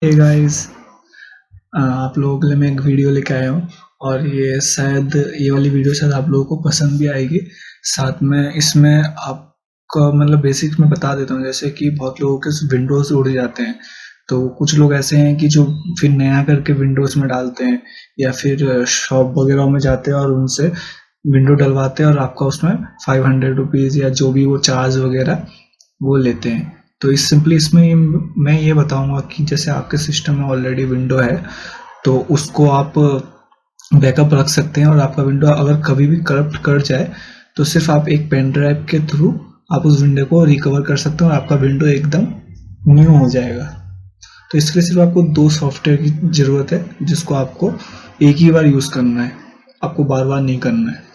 Hey guys, आप लोगों के लिए मैं एक वीडियो लेके आया हूँ और ये वाली वीडियो शायद आप लोगों को पसंद भी आएगी। साथ में इसमें आपका मतलब बेसिक मैं बता देता हूँ, जैसे कि बहुत लोगों के विंडोज़ उड़ जाते हैं, तो कुछ लोग ऐसे हैं कि जो फिर नया करके विंडोज़ में डालते हैं या फिर शॉप वगैरह में जाते हैं और उनसे विंडो डलवाते हैं और आपका उसमें 500 रुपीज़ या जो भी वो चार्ज वगैरह वो लेते हैं। तो इसमें मैं ये बताऊंगा कि जैसे आपके सिस्टम में ऑलरेडी विंडो है तो उसको आप बैकअप रख सकते हैं और आपका विंडो अगर कभी भी करप्ट कर जाए तो सिर्फ आप एक पेन ड्राइव के थ्रू आप उस विंडो को रिकवर कर सकते हैं और आपका विंडो एकदम न्यू हो जाएगा। तो इसके लिए सिर्फ आपको दो सॉफ्टवेयर की ज़रूरत है जिसको आपको एक ही बार यूज़ करना है, आपको बार बार नहीं करना है।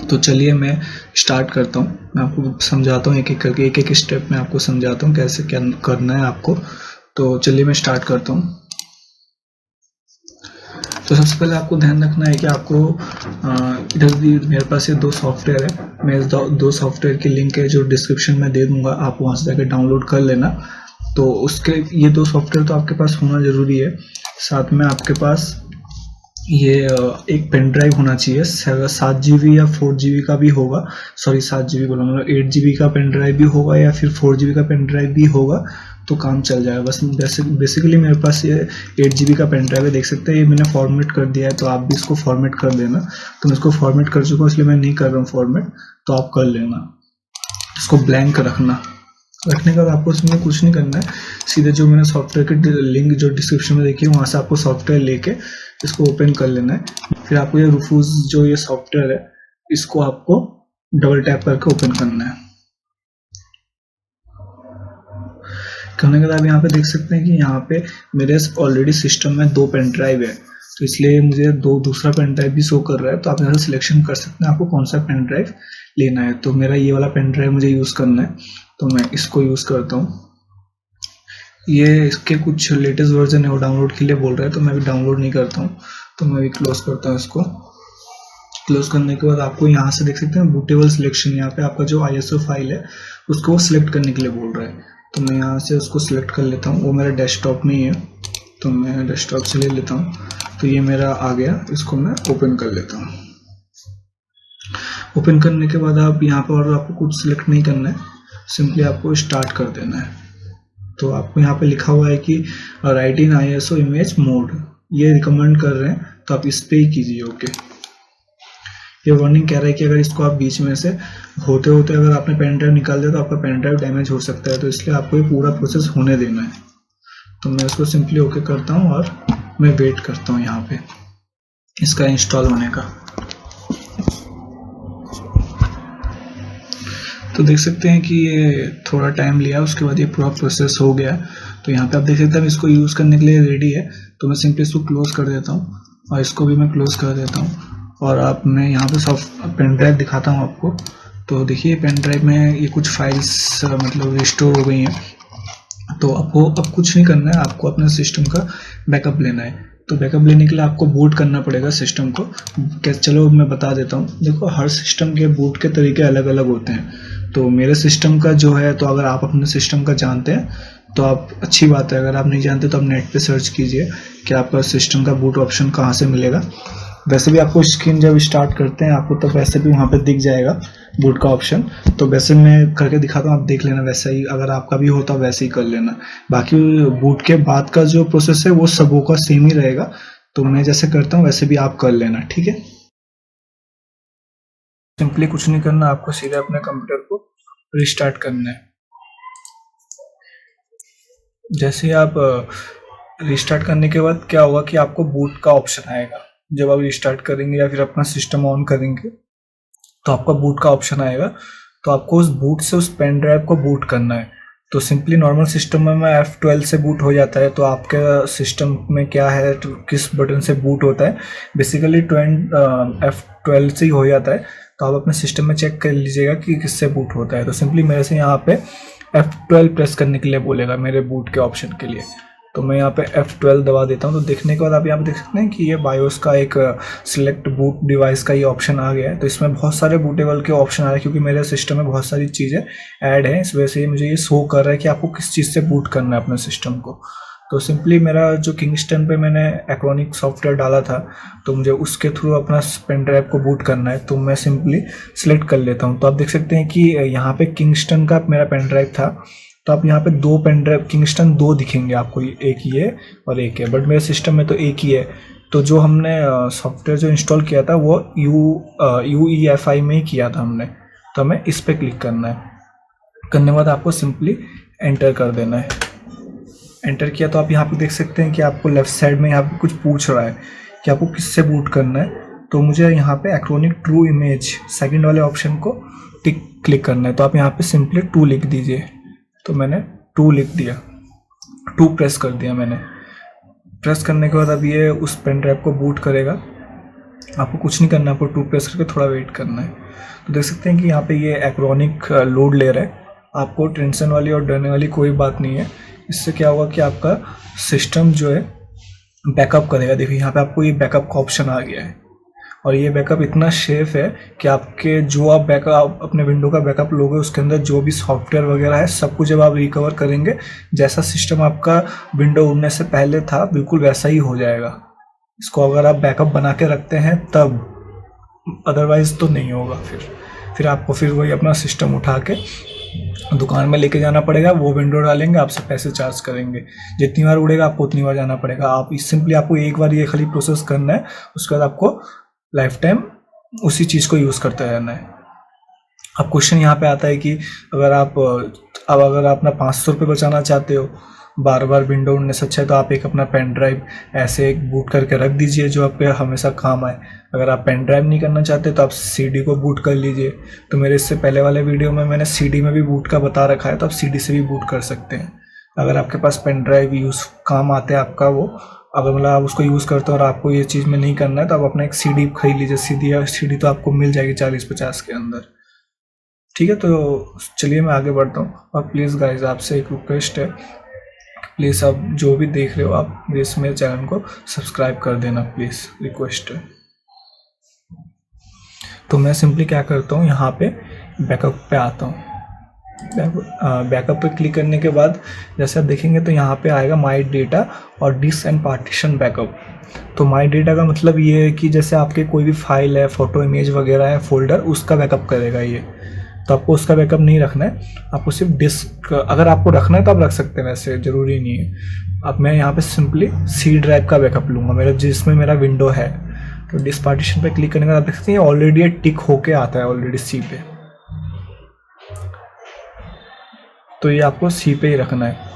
तो चलिए मैं स्टार्ट करता हूँ, मैं आपको समझाता हूँ एक एक करके, एक एक स्टेप में आपको समझाता हूँ कैसे क्या करना है आपको। तो चलिए मैं स्टार्ट करता हूँ। तो सबसे पहले आपको ध्यान रखना है कि आपको इधर भी मेरे पास ये दो सॉफ्टवेयर है, मैं इस दो सॉफ्टवेयर की लिंक है जो डिस्क्रिप्शन में दे दूंगा, आप वहाँ से जाकर डाउनलोड कर लेना। तो उसके ये दो सॉफ्टवेयर तो आपके पास होना ज़रूरी है। साथ में आपके पास ये एक पेन ड्राइव होना चाहिए, 7 GB या 4 GB का भी होगा। सॉरी 7 GB बोला, मतलब 8 GB का पेन ड्राइव भी होगा या फिर 4 GB का पेन ड्राइव भी होगा तो काम चल जाएगा। बस बेसिकली मेरे पास ये 8 GB का पेन ड्राइव है, देख सकते हैं ये मैंने फॉर्मेट कर दिया है, तो आप भी इसको फॉर्मेट कर देना। तो मैं इसको फॉर्मेट कर चुका हूँ इसलिए मैं नहीं कर रहा हूँ फॉर्मेट, तो आप कर लेना। इसको ब्लैंक रखने के बाद आपको इसमें कुछ नहीं करना है, सीधे जो मैंने सॉफ्टवेयर की लिंक जो डिस्क्रिप्शन में देखी है वहाँ से आपको सॉफ्टवेयर लेके इसको ओपन कर लेना है। फिर आपको ये रूफूज जो ये सॉफ्टवेयर है इसको आपको डबल टैप करके ओपन करना है। करने के बाद यहाँ पे देख सकते हैं कि यहाँ पे मेरे ऑलरेडी सिस्टम में दो पेन ड्राइव है, तो इसलिए मुझे दूसरा पेन ड्राइव भी शो कर रहा है। तो आप यहाँ से सिलेक्शन कर सकते हैं आपको कौन सा पेन ड्राइव लेना है। तो मेरा ये वाला पेन ड्राइव मुझे यूज़ करना है, तो मैं इसको यूज़ करता हूँ। ये इसके कुछ लेटेस्ट वर्जन है वो डाउनलोड के लिए बोल रहा है, तो मैं भी डाउनलोड नहीं करता हूँ, तो मैं भी क्लोज करता हूँ इसको। क्लोज करने के बाद आपको यहाँ से देख सकते हैं बूटेबल सिलेक्शन, यहाँ पे आपका जो ISO फाइल है उसको वो सिलेक्ट करने के लिए बोल रहा है। तो मैं यहाँ से उसको सिलेक्ट कर लेता हूँ, वो मेरा डेस्कटॉप में ही है तो मैं डेस्कटॉप से ले लेता हूँ। तो ये मेरा आ गया, इसको मैं ओपन कर लेता हूँ। ओपन करने के बाद आप यहाँ पर और आपको कुछ सिलेक्ट नहीं करना है, सिंपली आपको स्टार्ट कर देना है। तो आपको यहाँ पे लिखा हुआ है कि राइट इन ISO इमेज मोड, ये रिकमेंड कर रहे हैं, तो आप इस पे ही कीजिए। ओके, ये वार्निंग कह रहा है कि अगर इसको आप बीच में से होते होते अगर आपने पेन ड्राइव निकाल दिया तो आपका पेन ड्राइव डैमेज हो सकता है, तो इसलिए आपको ये पूरा प्रोसेस होने देना है। तो मैं इसको सिंपली ओके करता हूँ और मैं वेट करता हूँ यहाँ पे इसका इंस्टॉल होने का। तो देख सकते हैं कि ये थोड़ा टाइम लिया, उसके बाद ये पूरा प्रोसेस हो गया। तो यहाँ पे आप देख सकते हैं इसको यूज़ करने के लिए रेडी है, तो मैं सिंपली इसको क्लोज कर देता हूँ और इसको भी मैं क्लोज कर देता हूँ। और आप मैं यहाँ पे सॉफ्ट पेन ड्राइव दिखाता हूँ आपको। तो देखिए पेन ड्राइव में ये कुछ फाइल्स मतलब रिस्टोर हो गई हैं। तो आपको अब कुछ नहीं करना है, आपको अपने सिस्टम का बैकअप लेना है। तो बैकअप लेने के लिए आपको बूट करना पड़ेगा सिस्टम को। कैसे, चलो मैं बता देता हूँ। देखो हर सिस्टम के बूट के तरीके अलग अलग होते हैं। तो मेरे सिस्टम का जो है, तो अगर आप अपने सिस्टम का जानते हैं तो आप अच्छी बात है, अगर आप नहीं जानते तो आप नेट पे सर्च कीजिए कि आपका सिस्टम का बूट ऑप्शन कहाँ से मिलेगा। वैसे भी आपको स्क्रीन जब स्टार्ट करते हैं आपको तो वैसे भी वहाँ पे दिख जाएगा बूट का ऑप्शन। तो वैसे मैं करके दिखाता हूँ, आप देख लेना, वैसा ही अगर आपका भी होता वैसे ही कर लेना। बाकी बूट के बाद का जो प्रोसेस है वो सबों का सेम ही रहेगा, तो मैं जैसे करता हूँ वैसे भी आप कर लेना, ठीक है। सिंपली कुछ नहीं करना, आपको सीधे अपने कंप्यूटर को रिस्टार्ट करना है। जैसे ही आप रिस्टार्ट करने के बाद क्या होगा कि आपको बूट का ऑप्शन आएगा। जब आप रिस्टार्ट करेंगे या फिर अपना सिस्टम ऑन करेंगे तो आपका बूट का ऑप्शन आएगा। तो आपको उस बूट से उस पेन ड्राइव को बूट करना है। तो सिंपली नॉर्मल सिस्टम में F12 से बूट हो जाता है, तो आपके सिस्टम में क्या है, तो किस बटन से बूट होता है, बेसिकली F12 से ही हो जाता है। तो आप अपने सिस्टम में चेक कर लीजिएगा कि किससे बूट होता है। तो सिंपली मेरे से यहाँ पे F12 प्रेस करने के लिए बोलेगा मेरे बूट के ऑप्शन के लिए, तो मैं यहाँ पे F12 दबा देता हूँ। तो देखने के बाद आप यहाँ पे देख सकते हैं कि ये बायोस का एक सिलेक्ट बूट डिवाइस का ये ऑप्शन आ गया है। तो इसमें बहुत सारे बूटेबल के ऑप्शन आ रहे हैं, क्योंकि मेरे सिस्टम में बहुत सारी चीज़ें ऐड हैं, इस वजह से मुझे ये शो कर रहा है कि आपको किस चीज़ से बूट करना है अपने सिस्टम को। तो सिंपली मेरा जो किंगस्टन पे मैंने एक्रोनिक सॉफ्टवेयर डाला था, तो मुझे उसके थ्रू अपना पेन ड्राइव को बूट करना है, तो मैं सिंपली सिलेक्ट कर लेता हूँ। तो आप देख सकते हैं कि यहाँ पे किंगस्टन का मेरा पेन ड्राइव था, तो आप यहाँ पे 2 पेन ड्राइव किंगस्टन 2 दिखेंगे आपको, एक ये और एक है, बट मेरे सिस्टम में तो एक ही है। तो जो हमने सॉफ्टवेयर जो इंस्टॉल किया था वो UEFI में ही किया था हमने, तो हमें इस पर क्लिक करना है। करने के बाद आपको सिंपली एंटर कर देना है। एंटर किया तो आप यहाँ पे देख सकते हैं कि आपको लेफ्ट साइड में यहाँ पे कुछ पूछ रहा है कि आपको किससे बूट करना है। तो मुझे यहाँ पे एक्रोनिक ट्रू इमेज सेकंड वाले ऑप्शन को क्लिक करना है। तो आप यहाँ पे सिंपली 2 लिख दीजिए। तो मैंने 2 लिख दिया, 2 प्रेस कर दिया मैंने। प्रेस करने के बाद अब ये उस पेन ड्राइव को बूट करेगा। आपको कुछ नहीं करना, आपको 2 प्रेस करके थोड़ा वेट करना है। तो देख सकते हैं कि यहाँ पे ये एक्रोनिक लोड ले रहा है। आपको टेंशन वाली और डरने वाली कोई बात नहीं है। इससे क्या होगा कि आपका सिस्टम जो है बैकअप करेगा। देखिए यहाँ पे आपको ये बैकअप का ऑप्शन आ गया है, और ये बैकअप इतना सेफ है कि आपके जो आप बैकअप अपने विंडो का बैकअप लोगे उसके अंदर जो भी सॉफ्टवेयर वगैरह है सब कुछ जब आप रिकवर करेंगे, जैसा सिस्टम आपका विंडो उड़ने से पहले था बिल्कुल वैसा ही हो जाएगा। इसको अगर आप बैकअप बना के रखते हैं तब, अदरवाइज तो नहीं होगा। फिर आपको फिर वही अपना सिस्टम उठा के दुकान में लेके जाना पड़ेगा, वो विंडो डालेंगे, आपसे पैसे चार्ज करेंगे। जितनी बार उड़ेगा आपको उतनी बार जाना पड़ेगा। आप सिंपली आपको एक बार ये खाली प्रोसेस करना है, उसके बाद आपको लाइफ टाइम उसी चीज़ को यूज़ करते रहना है। अब क्वेश्चन यहाँ पे आता है कि अगर आप अपना 500 रुपये बचाना चाहते हो बार बार विंडो उड़ने से अच्छा है, तो आप एक अपना पेन ड्राइव ऐसे एक बूट करके रख दीजिए जो आपके हमेशा काम आए। अगर आप पेन ड्राइव नहीं करना चाहते तो आप CD को बूट कर लीजिए। तो मेरे इससे पहले वाले वीडियो में मैंने CD में भी बूट का बता रखा है, तो आप CD से भी बूट कर सकते हैं। अगर आपके पास पेन ड्राइव यूज़ काम आते हैं आपका वो, अगर मतलब आप उसको यूज़ करते हो और आपको ये चीज़ में नहीं करना है, तो आप अपना एक CD खरीद लीजिए। CD तो आपको मिल जाएगी 40-50 के अंदर। ठीक है, तो चलिए मैं आगे बढ़ता हूँ। और प्लीज़ गाइज आपसे एक रिक्वेस्ट है, प्लीज़ आप जो भी देख रहे हो आप प्लीज़ मेरे चैनल को सब्सक्राइब कर देना, प्लीज़ रिक्वेस्ट है। तो मैं सिंपली क्या करता हूँ, यहाँ पे बैकअप पे आता हूँ। बैकअप पे क्लिक करने के बाद जैसे आप देखेंगे तो यहाँ पे आएगा माई डेटा और डिस्क एंड पार्टीशन बैकअप। तो माई डेटा का मतलब ये है कि जैसे आपके कोई भी फाइल है, फोटो, इमेज वगैरह है, फोल्डर, उसका बैकअप करेगा ये। तो आपको उसका बैकअप नहीं रखना है, आपको सिर्फ डिस्क, अगर आपको रखना है तो आप रख सकते हैं, वैसे ज़रूरी नहीं है। अब मैं यहाँ पे सिंपली C ड्राइव का बैकअप लूँगा, मेरा जिसमें मेरा विंडो है। तो डिस्क पार्टीशन पे क्लिक करने के बाद आप देख सकते हैं ऑलरेडी ये टिक होके आता है ऑलरेडी C पे। तो ये आपको C पे ही रखना है।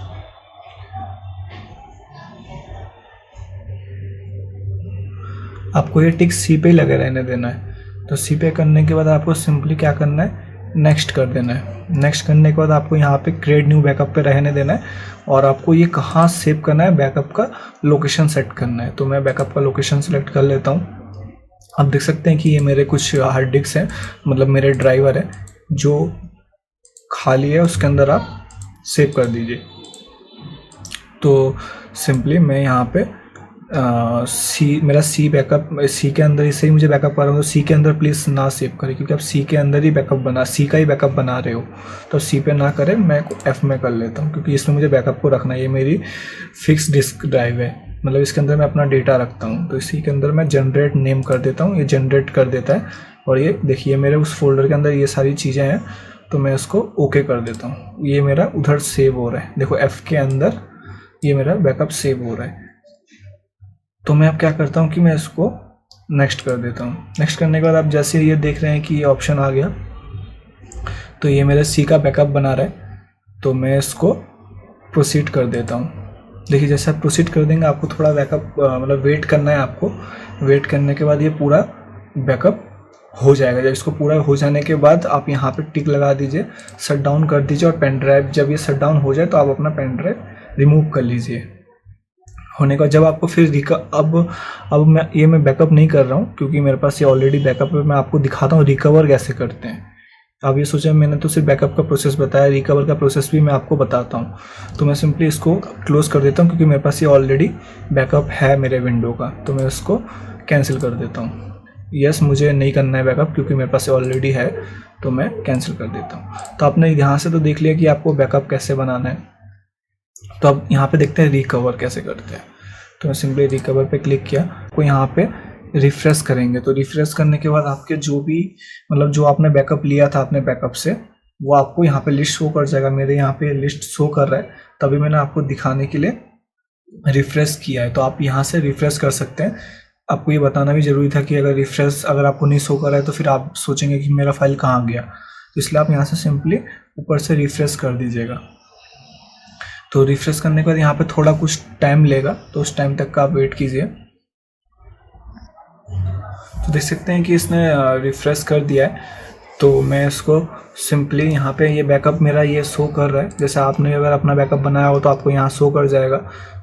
आपको ये टिक C पे ही लगे रहने देना है। तो C पे करने के बाद आपको सिंपली क्या करना है, नेक्स्ट कर देना है। नेक्स्ट करने के बाद आपको यहाँ पे क्रिएट न्यू बैकअप पे रहने देना है, और आपको ये कहाँ सेव करना है, बैकअप का लोकेशन सेट करना है। तो मैं बैकअप का लोकेशन सेलेक्ट कर लेता हूँ। आप देख सकते हैं कि ये मेरे कुछ हार्ड डिस्क हैं, मतलब मेरे ड्राइवर है जो खाली है, उसके अंदर आप सेव कर दीजिए। तो सिंपली मैं यहाँ पे मेरा C बैकअप, C के अंदर इसे ही मुझे बैकअप कर रहा हूँ। तो C के अंदर प्लीज़ ना सेव करें, क्योंकि आप C के अंदर ही C का ही बैकअप बना रहे हो, तो C पे ना करें। मैं F में कर लेता हूँ, क्योंकि इसमें मुझे बैकअप को रखना है। ये मेरी फिक्स डिस्क ड्राइव है, मतलब इसके अंदर मैं अपना डेटा रखता हूँ। तो इसी के अंदर मैं जनरेट नेम कर देता हूँ, ये जनरेट कर देता है। और ये देखिए मेरे उस फोल्डर के अंदर ये सारी चीज़ें हैं, तो मैं उसको ओके कर देता हूँ। ये मेरा उधर सेव हो रहा है, देखो F के अंदर ये मेरा बैकअप सेव हो रहा है। तो मैं अब क्या करता हूँ कि मैं इसको नेक्स्ट कर देता हूँ। नेक्स्ट करने के बाद आप जैसे ये देख रहे हैं कि ये ऑप्शन आ गया, तो ये मेरे C का बैकअप बना रहा है। तो मैं इसको प्रोसीड कर देता हूँ। देखिए जैसे आप प्रोसीड कर देंगे, आपको थोड़ा बैकअप मतलब वेट करना है आपको। वेट करने के बाद ये पूरा बैकअप हो जाएगा। जब इसको पूरा हो जाने के बाद आप यहाँ पे टिक लगा दीजिए, शट डाउन कर दीजिए, और पेन ड्राइव जब ये शट डाउन हो जाए तो आप अपना पेन ड्राइव रिमूव कर लीजिए। होने का जब आपको फिर अब मैं बैकअप नहीं कर रहा हूँ, क्योंकि मेरे पास ये ऑलरेडी बैकअप है। मैं आपको दिखाता हूँ रिकवर कैसे करते हैं। अब ये सोचा, मैंने तो सिर्फ बैकअप का प्रोसेस बताया, रिकवर का प्रोसेस भी मैं आपको बताता हूँ। तो मैं सिंपली इसको क्लोज कर देता हूँ, क्योंकि मेरे पास ये ऑलरेडी बैकअप है मेरे विंडो का। तो मैं इसको कैंसिल कर देता हूँ। यस, मुझे नहीं करना है बैकअप, क्योंकि मेरे पास ये ऑलरेडी है, तो मैं कैंसिल कर देता हूँ। तो आपने यहाँ से तो देख लिया कि आपको बैकअप कैसे बनाना है। तो अब यहाँ पे देखते हैं रिकवर कैसे करते हैं। तो मैं सिंपली रिकवर पे क्लिक किया, तो यहाँ पे रिफ्रेश करेंगे। तो रिफ्रेश करने के बाद आपके जो भी मतलब जो आपने बैकअप लिया था अपने बैकअप से, वो आपको यहाँ पे लिस्ट शो कर जाएगा। मेरे यहाँ पे लिस्ट शो कर रहा है, तभी मैंने आपको दिखाने के लिए रिफ्रेश किया है। तो आप यहाँ से रिफ्रेश कर सकते हैं। आपको ये बताना भी ज़रूरी था कि अगर आपको नहीं शो कर रहा है तो फिर आप सोचेंगे कि मेरा फाइल कहाँ गया, तो इसलिए आप यहाँ से सिंपली ऊपर से रिफ्रेश कर दीजिएगा। तो रिफ्रेश करने के बाद यहाँ पे थोड़ा कुछ टाइम लेगा, तो उस टाइम तक का आप वेट कीजिए। तो देख सकते हैं कि इसने रिफ्रेश कर दिया है। तो मैं इसको सिंपली यहाँ पे ये बैकअप मेरा ये शो कर रहा है। जैसे आपने अगर अपना बैकअप बनाया हो तो आपको यहाँ शो कर जाएगा।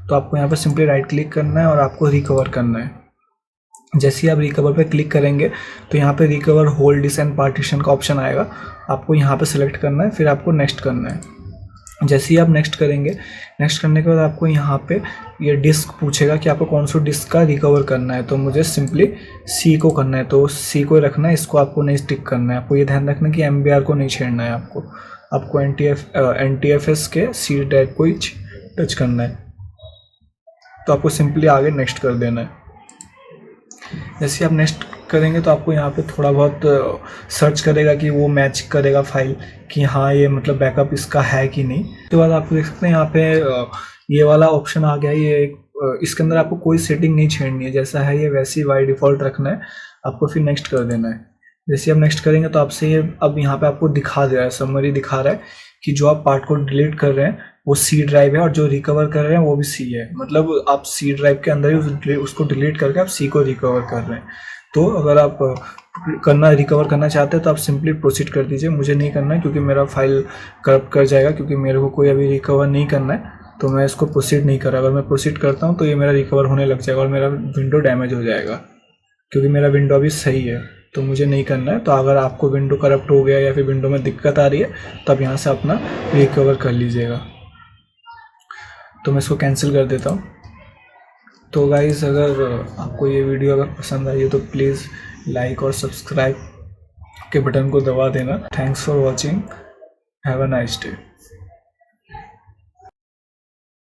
तो आपको यहाँ पे सिंपली राइट क्लिक करना है और आपको रिकवर करना है। जैसे ही आप रिकवर पे क्लिक करेंगे तो यहाँ पे recover whole disk and partition का ऑप्शन आएगा। आपको यहाँ पे सिलेक्ट करना है, फिर आपको नेक्स्ट करना है। जैसे ही आप नेक्स्ट करेंगे, नेक्स्ट करने के बाद आपको यहाँ पे ये डिस्क पूछेगा कि आपको कौन सा डिस्क का रिकवर करना है। तो मुझे सिंपली सी को करना है, तो सी को रखना है, इसको आपको नहीं टिक करना है। आपको ये ध्यान रखना है कि MBR को नहीं छेड़ना है। आपको NTFS के सी ड्राइव को ही टच करना है। तो आपको सिंपली आगे नेक्स्ट कर देना है। जैसे आप नेक्स्ट करेंगे तो आपको यहाँ पे थोड़ा बहुत सर्च करेगा कि वो मैच करेगा फाइल कि हाँ ये मतलब बैकअप इसका है कि नहीं। उसके बाद आप देख सकते हैं यहाँ पे ये वाला ऑप्शन आ गया। ये इसके अंदर आपको कोई सेटिंग नहीं छेड़नी है, जैसा है ये वैसे ही बाय डिफ़ॉल्ट रखना है। आपको फिर नेक्स्ट कर देना है। जैसे आप नेक्स्ट करेंगे तो आपसे ये अब यहाँ पे आपको दिखा दे रहा है, समरी दिखा रहा है कि जो आप पार्ट को डिलीट कर रहे हैं वो सी ड्राइव है और जो रिकवर कर रहे हैं वो भी सी है। मतलब आप सी ड्राइव के अंदर ही उसको डिलीट करके आप सी को रिकवर कर रहे हैं। तो अगर आप रिकवर करना चाहते हैं तो आप सिंपली प्रोसीड कर दीजिए। मुझे नहीं करना है क्योंकि मेरा फाइल करप्ट कर जाएगा, क्योंकि मेरे को कोई अभी रिकवर नहीं करना है, तो मैं इसको प्रोसीड नहीं कर रहा। अगर मैं प्रोसीड करता हूँ तो ये मेरा रिकवर होने लग जाएगा और मेरा विंडो डैमेज हो जाएगा, क्योंकि मेरा विंडो अभी सही है। तो मुझे नहीं करना है। तो अगर आपको विंडो करप्ट हो गया या फिर विंडो में दिक्कत आ रही है तो आप यहाँ से अपना रिकवर कर लीजिएगा। तो मैं इसको कैंसिल कर देता हूँ। तो गाइज़, अगर आपको ये वीडियो अगर पसंद आई है तो प्लीज़ लाइक और सब्सक्राइब के बटन को दबा देना। Thanks for watching. Have a nice day.